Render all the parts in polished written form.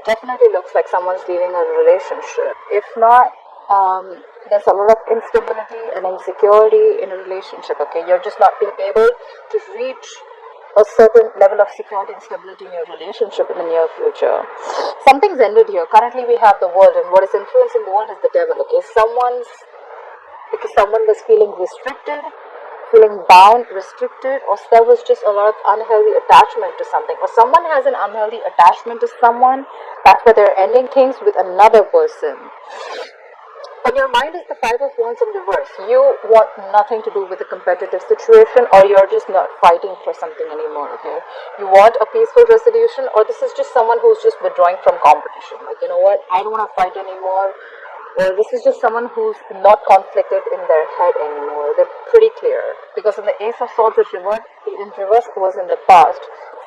Definitely looks like someone's leaving a relationship. If not, there's a lot of instability and insecurity in a relationship, okay? You're just not being able to reach a certain level of security and stability in your relationship in the near future. Something's ended here. Currently we have the world, and what is influencing the world is the devil, okay? Someone was feeling restricted, feeling bound, restricted, or there was just a lot of unhealthy attachment to something, or someone has an unhealthy attachment to someone. That's why they're ending things with another person. And your mind is the Five of Wands in reverse. You want nothing to do with a competitive situation, or you're just not fighting for something anymore, okay? You want a peaceful resolution, or this is just someone who's just withdrawing from competition. Like, you know what, I don't want to fight anymore. Or this is just someone who's not conflicted in their head anymore. They're pretty clear. Because in the Ace of Swords in reverse was in the past.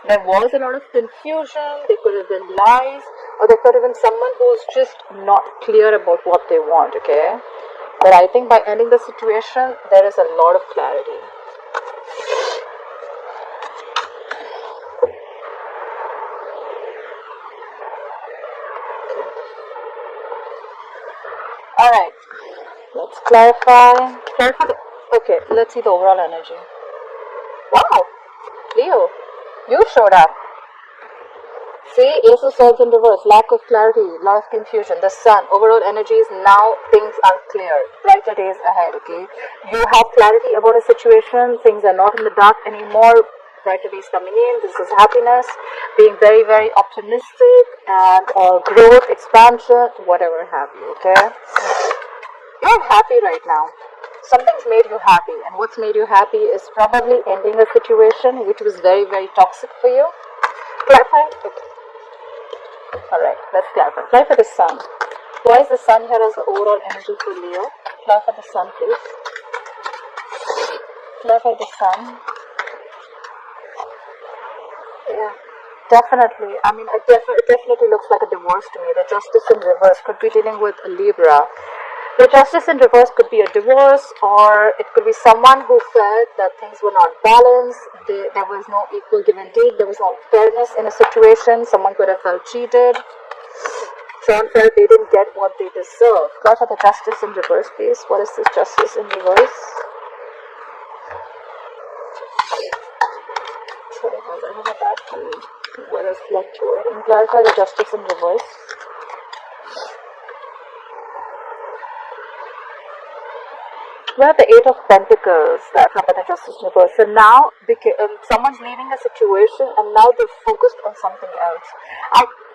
There was a lot of confusion, there could have been lies, or there could have been someone who's just not clear about what they want, okay? But I think by ending the situation, there is a lot of clarity. Alright, let's clarify. Okay, let's see the overall energy. Wow, Leo, you showed up. See, Ace of Swords in reverse, lack of clarity, lot of confusion. The Sun, overall energy is now things are clear, brighter days ahead, okay? You have clarity about a situation, things are not in the dark anymore, brighter days coming in, this is happiness, being very, very optimistic, and growth, expansion, whatever have you, okay? You're happy right now. Something's made you happy, and what's made you happy is probably ending a situation which was very, very toxic for you. Clarify? Okay. Alright, let's clarify. Clarify the Sun. Why is the Sun here as the overall energy for Leo? Clarify the Sun, please. Clarify the Sun. Yeah, definitely. I mean, it definitely looks like a divorce to me. The Justice in reverse could be dealing with a Libra. The Justice in reverse could be a divorce, or it could be someone who felt that things were not balanced, there was no equal give and take, there was no fairness in a situation, someone could have felt cheated, someone felt they didn't get what they deserve. Go for the Justice in reverse, please. What is this Justice in reverse? Sorry, I have a bad feeling. What is fluctuating? Clarify the Justice in reverse. We have the Eight of Pentacles, that's about the Justice in reverse. So now, someone's leaving a situation and now they're focused on something else.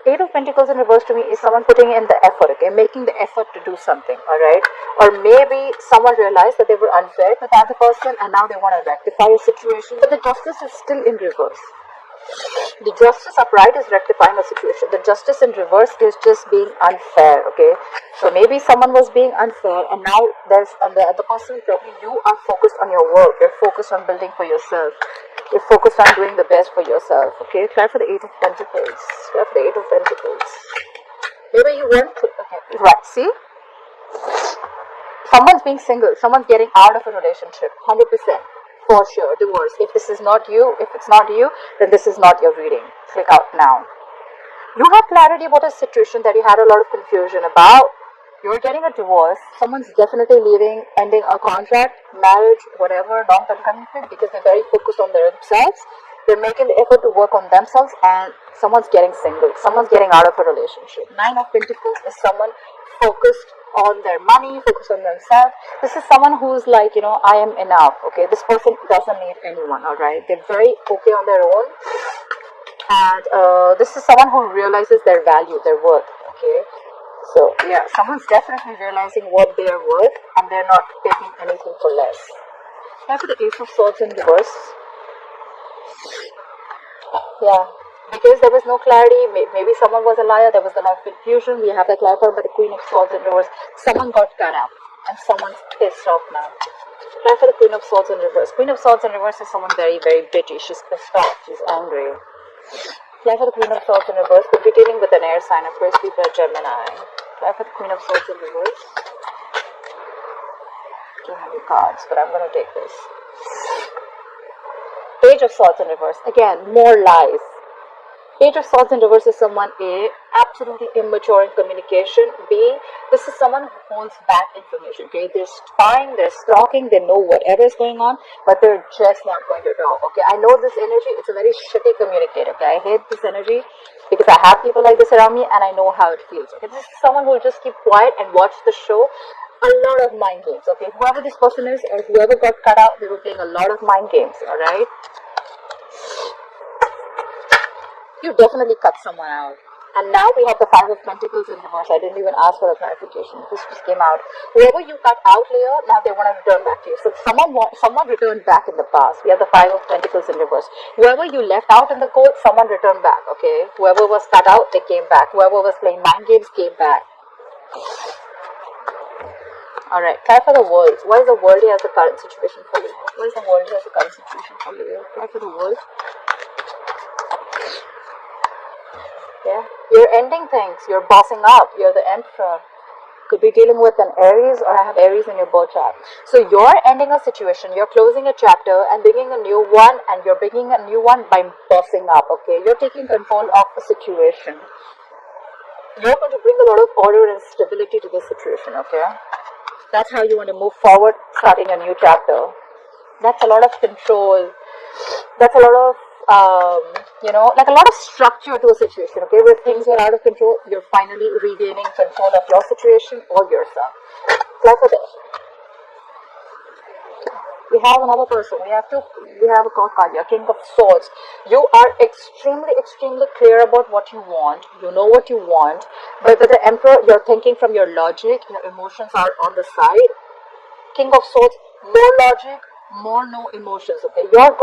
Eight of Pentacles in reverse to me is someone putting in the effort, okay, making the effort to do something, alright? Or maybe someone realized that they were unfair to the other person and now they want to rectify a situation, but the Justice is still in reverse. The Justice upright is rectifying a situation. The Justice in reverse is just being unfair, okay? So maybe someone was being unfair and now there's the other person, probably you are focused on your work. You're focused on building for yourself. You're focused on doing the best for yourself, okay? Try for the Eight of Pentacles. Try for the Eight of Pentacles. Maybe you went to, okay, right, see? Someone's being single. Someone's getting out of a relationship, 100%. For sure, divorce. If this is not you, if it's not you, then this is not your reading. Click out now. You have clarity about a situation that you had a lot of confusion about. You're getting a divorce. Someone's definitely leaving, ending a contract, marriage, whatever, long-term commitment, because they're very focused on themselves. They're making the effort to work on themselves, and someone's getting single. Someone's getting out of a relationship. Nine of Pentacles is someone focused on their money, focused on themselves. This is someone who's like, you know, I am enough, okay? This person doesn't need anyone, alright? They're very okay on their own. And this is someone who realizes their value, their worth, okay? So, yeah, someone's definitely realizing what they are worth and they're not taking anything for less. Now for the Ace of Swords in reverse. Yeah. Because there was no clarity, maybe someone was a liar, there was a lot of confusion. We have that clarified by the Queen of Swords in reverse. Someone got cut out and someone's pissed off now. Try for the Queen of Swords in reverse. Queen of Swords in reverse is someone very, very bitchy. She's pissed off, she's angry. Try for the Queen of Swords in reverse. Could be dealing with an air sign, Aquarius, Libra, Gemini. Try for the Queen of Swords in reverse. Too many cards, but I'm going to take this. Page of Swords in reverse. Again, more lies. Page of Swords in reverse is someone A, absolutely immature in communication. B, this is someone who holds back information. Okay, they're spying, they're stalking, they know whatever is going on, but they're just not going to talk. Okay, I know this energy, it's a very shitty communicator. Okay, I hate this energy because I have people like this around me and I know how it feels. Okay, this is someone who will just keep quiet and watch the show. A lot of mind games. Okay, whoever this person is or whoever got cut out, they were playing a lot of mind games. Alright, you definitely cut someone out. And now we have the Five of Pentacles in reverse. I didn't even ask for a clarification. This just came out. Whoever you cut out, Leo, now they want to return back to you. So someone returned back in the past. We have the Five of Pentacles in reverse. Whoever you left out in the court, someone returned back. Okay, whoever was cut out, they came back. Whoever was playing mind games came back. Alright, try for the world. What is the world has the current situation for you? What is the world has the current situation for you? Try for the world. Yeah, you're ending things, you're bossing up, you're the emperor. Could be dealing with an Aries, or I have Aries in your birth chart. So you're ending a situation, you're closing a chapter and beginning a new one, and you're beginning a new one by bossing up, okay? You're taking control of the situation. You're going to bring a lot of order and stability to this situation, okay? That's how you want to move forward, starting a new chapter. That's a lot of control. That's a lot of like a lot of structure to a situation, okay? Where things are out of control, you're finally regaining control of your situation or yourself. Like for this. We have another person. We have a card here, King of Swords. You are extremely clear about what you want. You know what you want. But with the Emperor, you're thinking from your logic. Your emotions are on the side. King of Swords, more logic, more no emotions, okay? Your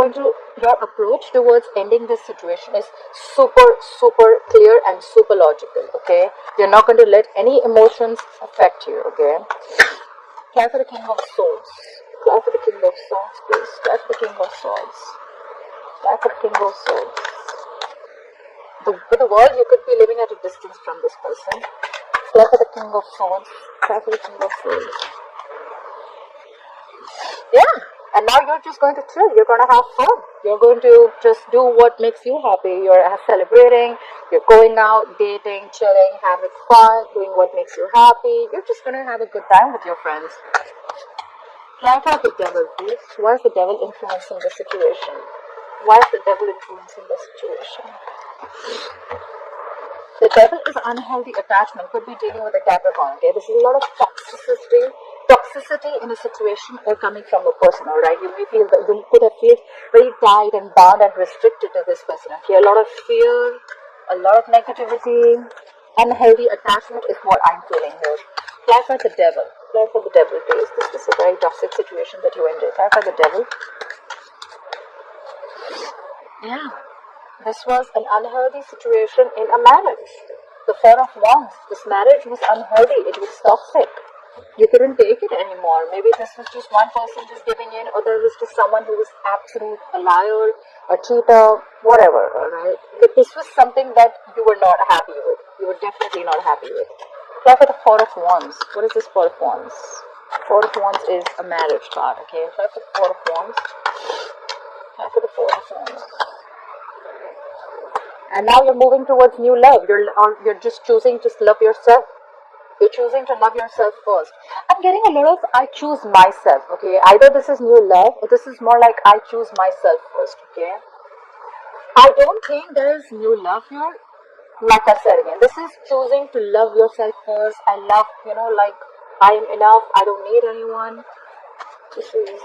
approach towards ending this situation is super clear and super logical, okay? You're not going to let any emotions affect you, okay? Try for the King of Swords. Try for the King of Swords, please. Try for the King of Swords. Try for the King of Swords. With the world, you could be living at a distance from this person. Try for the King of Swords. Try for the King of Swords. Yeah, and now you're just going to chill. You're going to have fun. You're going to just do what makes you happy. You're celebrating. You're going out, dating, chilling, having fun, doing what makes you happy. You're just going to have a good time with your friends. Try for the devil, please. Why is the devil influencing the situation? Why is the devil influencing the situation? The devil is unhealthy attachment. Could be dealing with a Capricorn, okay? There's a lot of toxicity in a situation or coming from a person, alright? You may feel that you could have felt very tied and bound and restricted to this person, okay? A lot of fear, a lot of negativity, unhealthy attachment is what I'm feeling here. Try for the devil. Try for the devil, please. This is a very toxic situation that you enjoy. Try for the devil. Yeah. This was an unhealthy situation in a marriage. The Four of Wands. This marriage was unhealthy. It was toxic. You couldn't take it anymore. Maybe this was just one person just giving in, or there was just someone who was a liar, a cheater, whatever, alright? But this was something that you were not happy with. You were definitely not happy with. Try for the Four of Wands. What is this Four of Wands? Four of Wands is a marriage card, okay? Try for the Four of Wands. Try for the Four of Wands. And now you're moving towards new love. You're just choosing to love yourself. You're choosing to love yourself first. I'm getting a lot of I choose myself, okay? Either this is new love or this is more like I choose myself first, okay? I don't think there is new love here. Like I said again, this is choosing to love yourself first. I love, like I am enough. I don't need anyone. This is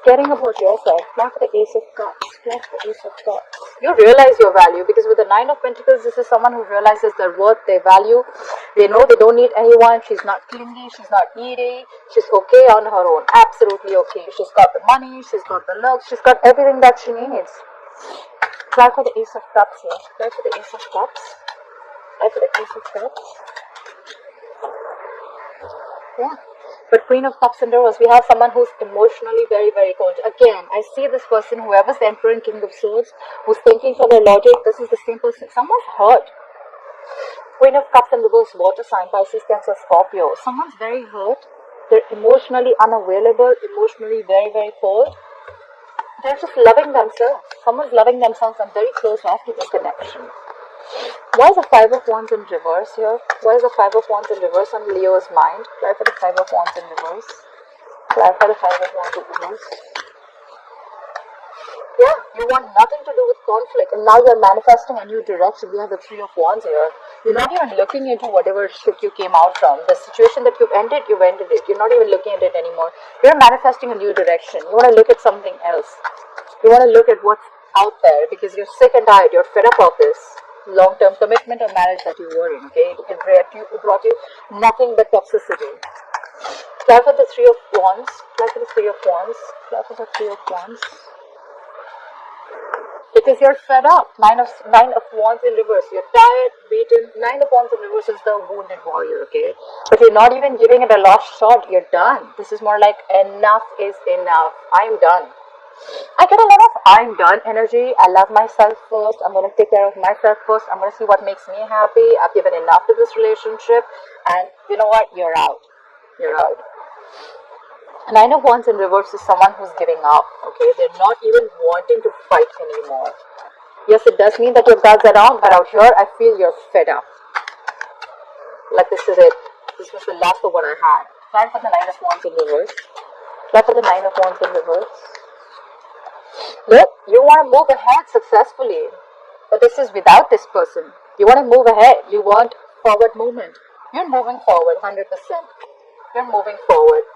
caring about yourself. Not the Ace of Cups. Not the Ace of Cups. You realize your value because with the Nine of Pentacles, this is someone who realizes their worth, their value. They know they don't need anyone. She's not clingy. She's not needy. She's okay on her own. Absolutely okay. She's got the money. She's got the looks. She's got everything that she needs. Try for the Ace of Cups here. Try for the Ace of Cups. Try for the Ace of Cups. Yeah. But Queen of Cups and Rose, we have someone who's emotionally very cold. Again, I see this person, whoever's the Emperor and King of Swords, who's thinking for their logic. This is the same person. Someone's hurt. Queen of Cups and Reverse, water sign, Pisces, Cancer, Scorpio. Someone's very hurt. They're emotionally unavailable, emotionally very cold. They're just loving themselves. Someone's loving themselves and very close off to this connection. Why is the Five of Wands in reverse here? Why is the Five of Wands in reverse on Leo's mind? Why for the Five of Wands in reverse? Why for the Five of Wands in reverse? Yeah, you want nothing to do with conflict, and now you're manifesting a new direction. We have the Three of Wands here. You're not even looking into whatever shit you came out from. The situation that you've ended it. You're not even looking at it anymore. You're manifesting a new direction. You want to look at something else. You want to look at what's out there because you're sick and tired. You're fed up of this long-term commitment or marriage that you were in, okay? It brought you nothing but toxicity. Try for the Three of Wands. Try for the Three of Wands. Try for the Three of Wands. Because you're fed up. Nine of Wands in reverse. You're tired, beaten. Nine of Wands in reverse is the wounded warrior, okay? If you're not even giving it a last shot, you're done. This is more like enough is enough. I'm done. I get a lot of I'm done energy. I love myself first. I'm going to take care of myself first. I'm going to see what makes me happy. I've given enough to this relationship. And you know what? You're out. You're out. Nine of Wands in reverse is someone who's giving up, okay? They're not even wanting to fight anymore. Yes, it does mean that your guards are down, but out here, I feel you're fed up. Like this is it. This was the last of what I had. Try for the Nine of Wands in reverse. Try for the Nine of Wands in reverse. Look, you want to move ahead successfully, but this is without this person. You want to move ahead. You want forward movement. You're moving forward, 100%. You're moving forward.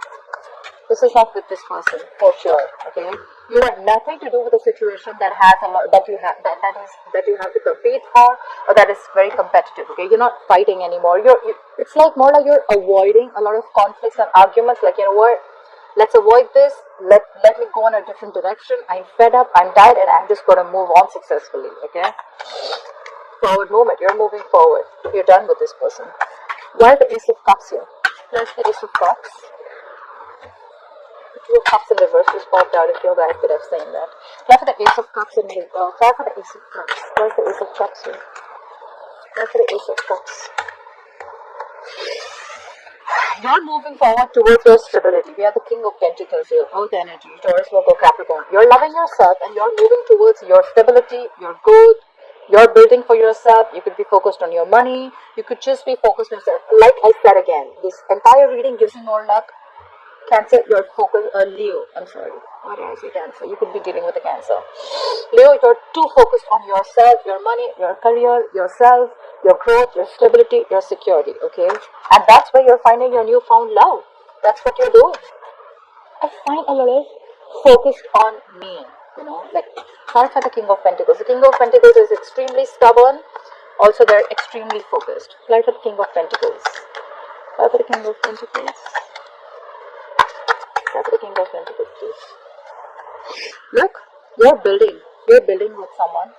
This is not with this person, for sure, okay? You want nothing to do with a situation that has a lot, that you have to compete for, or that is very competitive, okay? You're not fighting anymore. It's like more like you're avoiding a lot of conflicts and arguments, like, you know what? Let's avoid this. Let me go in a different direction. I'm fed up, I'm tired, and I'm just going to move on successfully, okay? Forward movement. You're moving forward. You're done with this person. Why the Ace of Cups here? Where's the Ace of Cups? Two of Cups in reverse just popped out. If you guys could have seen that. Try for the Ace of Cups in reverse. Try for the Ace of Cups. Where's the Ace of Cups here? Try for the Ace of Cups. You're moving forward towards your stability. We are the King of Pentacles here. Earth energy. Taurus, Virgo, Capricorn. You're loving yourself and you're moving towards your stability, your growth. You're building for yourself. You could be focused on your money. You could just be focused on yourself. Like I said again, this entire reading gives you more luck. Cancer, your focus, Leo, I'm sorry, why did I say Cancer? You could be dealing with a Cancer. Leo, you're too focused on yourself, your money, your career, yourself, your growth, your stability, your security, okay? And that's where you're finding your newfound love. That's what you're doing. I find a lot of focused on me, you know, like, try for the King of Pentacles. The King of Pentacles is extremely stubborn. Also, they're extremely focused. Try for the King of Pentacles. Try for the King of Pentacles. That's the King of Pentacles, please. Look, you're building with someone.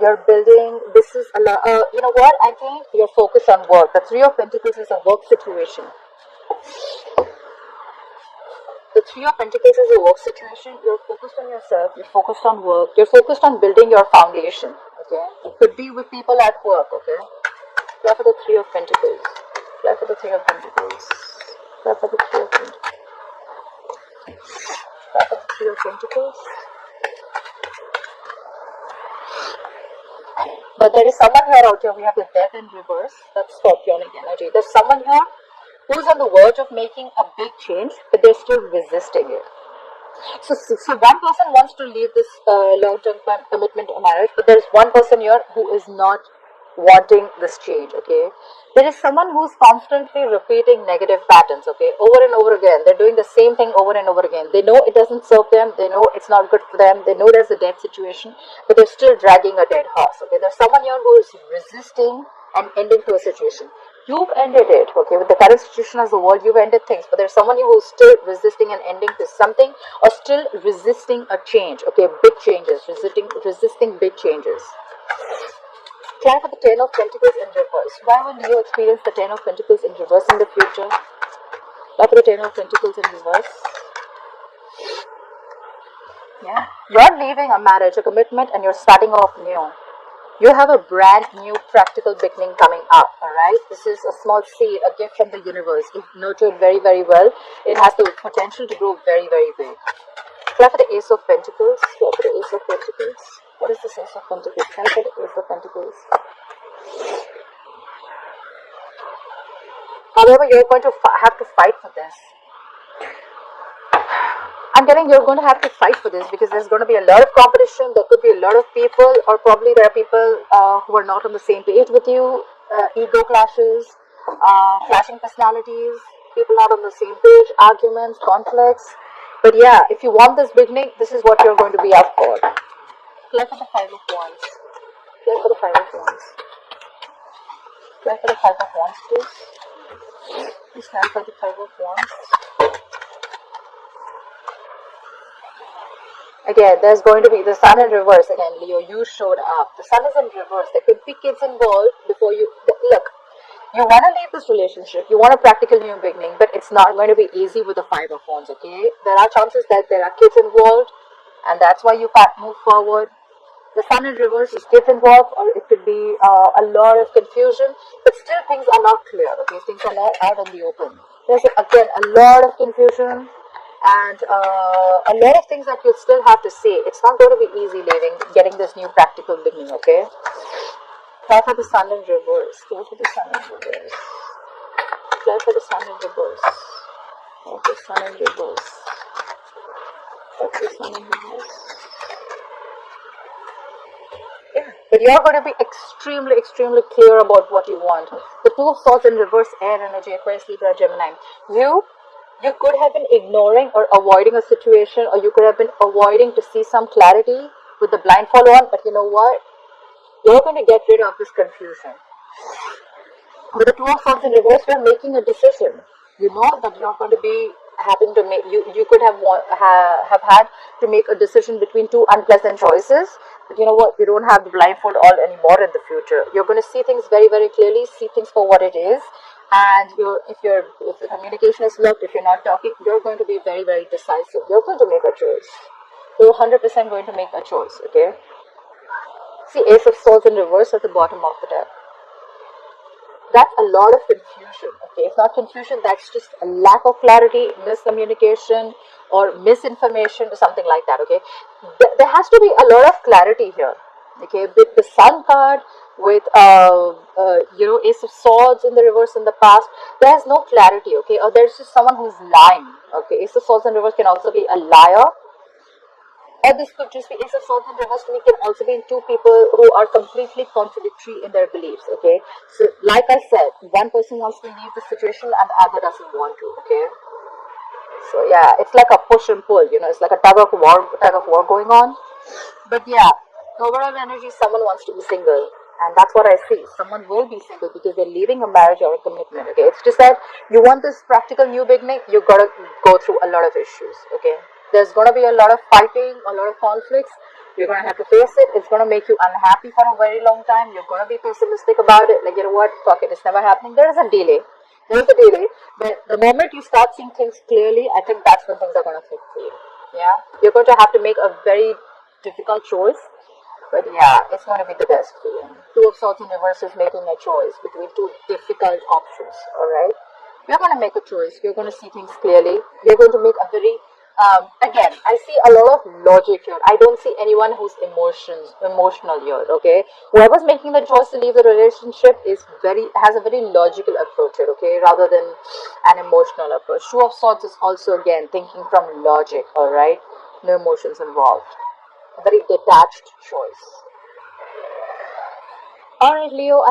You're building, this is a lot, you know what, I think you're focused on work. The Three of Pentacles is a work situation. The Three of Pentacles is a work situation. You're focused on yourself, you're focused on work, you're focused on building your foundation, okay? It could be with people at work, okay? Try for the Three of Pentacles. Try for the Three of Pentacles. Try for the Three of Pentacles. Try for the Three of Pentacles. But there is someone here out here, we have the Death in reverse, that's Scorpionic energy. There's someone here who's on the verge of making a big change, but they're still resisting it. So one person wants to leave this long-term commitment or marriage, but there's one person here who is not wanting this change, okay? There is someone who's constantly repeating negative patterns, okay, over and over again. They're doing the same thing over and over again. They know it doesn't serve them. They know it's not good for them. They know there's a dead situation, but they're still dragging a dead horse, okay? There's someone here who is resisting and ending to a situation. You've ended it, okay? With the current situation as the world, you've ended things, but there's someone here who's still resisting and ending to something, or still resisting a change, okay? Big changes, resisting big changes. Try for the Ten of Pentacles in reverse. Why will you experience the Ten of Pentacles in reverse in the future? Try for the Ten of Pentacles in reverse. Yeah. You're leaving a marriage, a commitment, and you're starting off new. You have a brand new practical beginning coming up, alright? This is a small seed, a gift from the universe. If nurtured very, very well, it has the potential to grow very, very big. Try for the Ace of Pentacles. Try for the Ace of Pentacles. What is this Ace of Pentacles? Try for the Ace of Pentacles. However, you're going to have to fight for this. I'm getting you're going to have to fight for this because there's going to be a lot of competition. There could be a lot of people, or probably there are people who are not on the same page with you. Ego clashes, clashing personalities, people not on the same page, arguments, conflicts. But yeah, if you want this beginning, this is what you're going to be up for. Play for the Five of Wands. Play for the Five of Wands. Play for the Five of Wands, please. Please clarify the Five of Wands. Again, there's going to be the Sun in reverse. Again, Leo, you showed up. The Sun is in reverse. There could be kids involved before you... Look, you want to leave this relationship. You want a practical new beginning, but it's not going to be easy with the Five of Wands, okay? There are chances that there are kids involved, and that's why you can't move forward. The Sun in reverse is kids involved, or it could be a lot of confusion, but still things are not clear, okay? Things are not out in the open. There's, again, a lot of confusion. And a lot of things that you'll still have to say. It's not going to be easy getting this new practical beginning, okay? Try for the Sun in reverse. Try for the Sun in reverse. Try for the Sun in reverse. Try for the Sun in reverse. Try for the Sun in reverse. Yeah, but you're going to be extremely, extremely clear about what you want. The Two of Swords in reverse, air energy, Aquarius, Libra, Gemini. You could have been ignoring or avoiding a situation, or you could have been avoiding to see some clarity with the blindfold on, but you know what? You're going to get rid of this confusion. With the Two of Swords in reverse, you're making a decision. You know that you're going to be having to make, you could have had to make a decision between two unpleasant choices, but you know what? You don't have the blindfold on anymore in the future. You're going to see things very, very clearly, see things for what it is. And if the communication is blocked, if you're not talking, you're going to be very, very decisive. You're going to make a choice. You're 100% going to make a choice, okay? See, Ace of Swords in reverse at the bottom of the deck. That's a lot of confusion, okay? It's not confusion, that's just a lack of clarity, miscommunication, or misinformation, or something like that, okay? There has to be a lot of clarity here, okay? With the Sun card, with Ace of Swords in the reverse in the past, there's no clarity, okay? Or there's just someone who's lying, okay? Ace of Swords in reverse can also be a liar, or this could just be Ace of Swords in reverse, and it can also be two people who are completely contradictory in their beliefs, okay? So like I said, one person wants to leave the situation and the other doesn't want to, okay? So yeah, it's like a push and pull, it's like a tug of war going on. But yeah, overall energy, someone wants to be single. And that's what I see. Someone will be single because they're leaving a marriage or a commitment, okay? It's just that you want this practical new beginning, you've got to go through a lot of issues, okay? There's going to be a lot of fighting, a lot of conflicts. You're going to have to face it. It's going to make you unhappy for a very long time. You're going to be pessimistic about it. Like, you know what? Fuck it. It's never happening. There is a delay. But the moment you start seeing things clearly, I think that's when things are going to click for you. Yeah? You're going to have to make a very difficult choice. But yeah, it's going to be the best for you. Two of Swords in reverse is making a choice between two difficult options, alright? You're going to make a choice. You're going to see things clearly. You're going to make a very, again, I see a lot of logic here. I don't see anyone who's emotional here, okay? Whoever's making the choice to leave the relationship has a very logical approach here, okay? Rather than an emotional approach. Two of Swords is also, again, thinking from logic, alright? No emotions involved. A very detached choice. Alright, Leo.